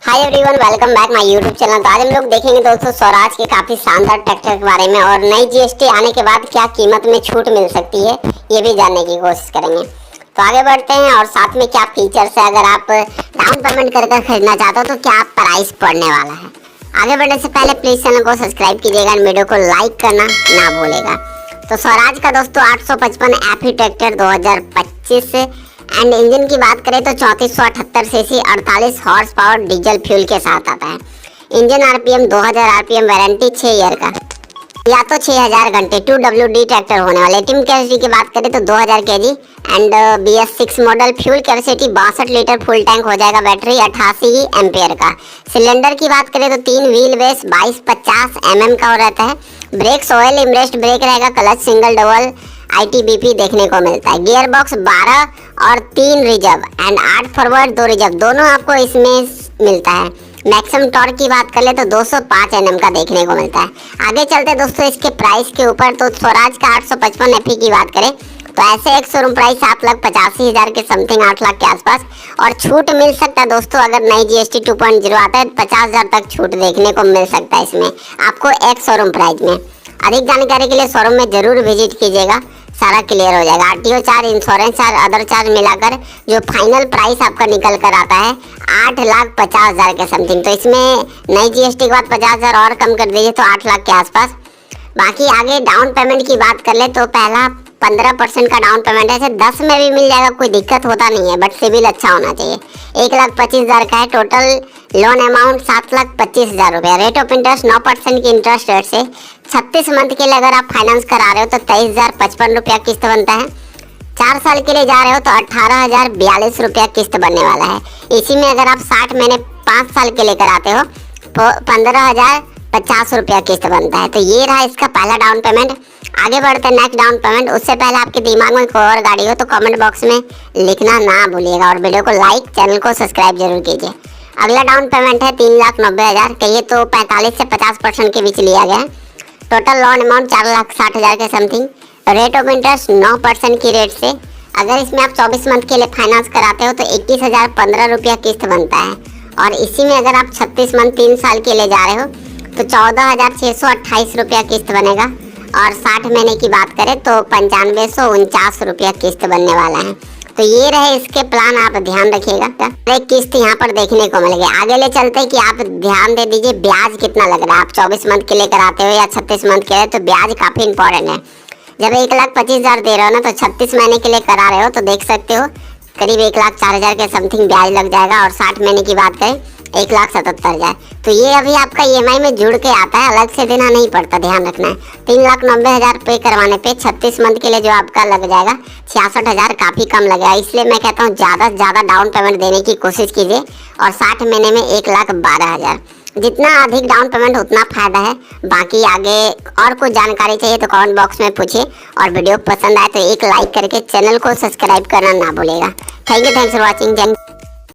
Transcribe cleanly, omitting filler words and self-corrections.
Hi everyone, welcome back my YouTube channel. तो आज हम लोग देखेंगे दोस्तों स्वराज के काफ़ी शानदार ट्रैक्टर के बारे में और नई जीएसटी आने के बाद क्या कीमत में छूट मिल सकती है ये भी जानने की कोशिश करेंगे। तो आगे बढ़ते हैं और साथ में क्या फीचर्स है, अगर आप डाउन पेमेंट करके खरीदना चाहते हो तो क्या प्राइस पड़ने वाला है। आगे बढ़ने से पहले प्लीज़ चैनल को सब्सक्राइब कीजिएगा और वीडियो को लाइक करना ना भूलेगा। तो स्वराज का दोस्तों 855 एफई ट्रैक्टर 2025 एंड इंजन की बात करें तो 3478 CC 48 horse power diesel fuel के साथ आता है। Engine RPM 2000 RPM, warranty 6 year का या तो 6000 घंटे। 2WD ट्रैक्टर होने वाले। टीम कैपेसिटी की बात करें तो 2000 KG and BS6 model. Fuel capacity 62 litre full tank हो जाएगा। बैटरी 88 एम्पियर का। सिलेंडर की बात करें तो 3 व्हील बेस 2250 mm का हो रहता है। ब्रेक्स ऑयल इमरेस्ट ब्रेक रहेगा। क्लच सिंगल डबल ITBP देखने को मिलता है। गियर बॉक्स 12 और 3 रिजर्व एंड 8 फॉरवर्ड 2 रिजर्व दोनों आपको इसमें मिलता है। मैक्सिमम टॉर्क की बात कर ले तो 205 Nm का देखने को मिलता है। आगे चलते दोस्तों इसके प्राइस के ऊपर। तो स्वराज का 855 एफई की बात करें तो ऐसे एक शोरूम प्राइस 7,85,000 के समथिंग, 8 लाख के आसपास। और छूट मिल सकता है दोस्तों, अगर नई GST 2.0 आता है 50,000 तक छूट देखने को मिल सकता है इसमें आपको एक शोरूम प्राइस में। अधिक जानकारी के लिए शोरूम में जरूर विजिट कीजिएगा, सारा क्लियर हो जाएगा। RTO charge, insurance charge, other charge मिलाकर जो फाइनल प्राइस आपका निकल कर आता है 8,50,000 के समथिंग। तो इसमें नई GST के बाद 50,000 और कम कर दीजिए तो 8 लाख के आसपास। बाकी आगे डाउन पेमेंट की बात कर ले तो पहला 15% का डाउन पेमेंट है। 10 में भी मिल जाएगा, कोई दिक्कत होता नहीं है, बट सिविल अच्छा होना चाहिए। 1,25,000 का है। टोटल लोन अमाउंट 7,25,000 रुपया। रेट ऑफ इंटरेस्ट 9% की इंटरेस्ट रेट से 36 मंथ के लिए अगर आप फाइनेंस करा रहे हो तो 23,055 रुपया किस्त बनता है। 4 साल के लिए जा रहे हो तो 18,042 रुपया किस्त बनने वाला है। इसी में अगर आप 60 महीने 5 साल के लिए कराते हो तो 15,050 रुपया किस्त बनता है। तो ये रहा इसका पहला डाउन पेमेंट। आगे बढ़ते हैं नेक्स्ट डाउन पेमेंट। उससे पहले आपके दिमाग में कोई और गाड़ी हो तो कमेंट बॉक्स में लिखना ना भूलिएगा और वीडियो को लाइक, चैनल को सब्सक्राइब जरूर कीजिए। अगला डाउन पेमेंट है 3,90,000, कहिए तो 45 से 50% के बीच लिया गया है। टोटल लोन अमाउंट 4,60,000 के समथिंग। रेट ऑफ इंटरेस्ट 9% की रेट से अगर इसमें आप 24 मंथ के लिए फाइनेंस कराते हो तो 21,015 रुपया किस्त बनता है। और इसी में अगर आप 36 मंथ 3 साल के लिए जा रहे हो तो 14,628 रुपया किस्त बनेगा। और 60 महीने की बात करें तो 9549 रुपया किस्त बनने वाला है। तो ये रहे इसके प्लान, आप ध्यान रखिएगा। एक किस्त यहाँ पर देखने को मिलेगी। आगे ले चलते हैं कि आप ध्यान दे दीजिए ब्याज कितना लग रहा है। आप 24 मंथ के लिए कराते हो या 36 मंथ के लिए तो ब्याज काफ़ी इंपॉर्टेंट है। जब 1,25,000 दे रहे हो ना तो 36 महीने के लिए करा रहे हो तो देख सकते हो करीब 1,04,000 के समथिंग ब्याज लग जाएगा। और 60 महीने की बात करें 1,77,000। तो ये अभी आपका EMI में जुड़ के आता है, अलग से देना नहीं पड़ता, ध्यान रखना है। 3,90,000 पे करवाने पे 36 मंथ के लिए जो आपका लग जाएगा 66,000, काफ़ी कम लगेगा। इसलिए मैं कहता हूँ ज़्यादा से ज़्यादा डाउन पेमेंट देने की कोशिश कीजिए और 60 महीने में 1,12,000। जितना अधिक डाउन पेमेंट उतना फायदा है। बाकी आगे और कुछ जानकारी चाहिए तो कमेंट बॉक्स में पूछिए और वीडियो पसंद आए तो एक लाइक करके चैनल को सब्सक्राइब करना ना भूलेगा। Thank you, thanks for watching.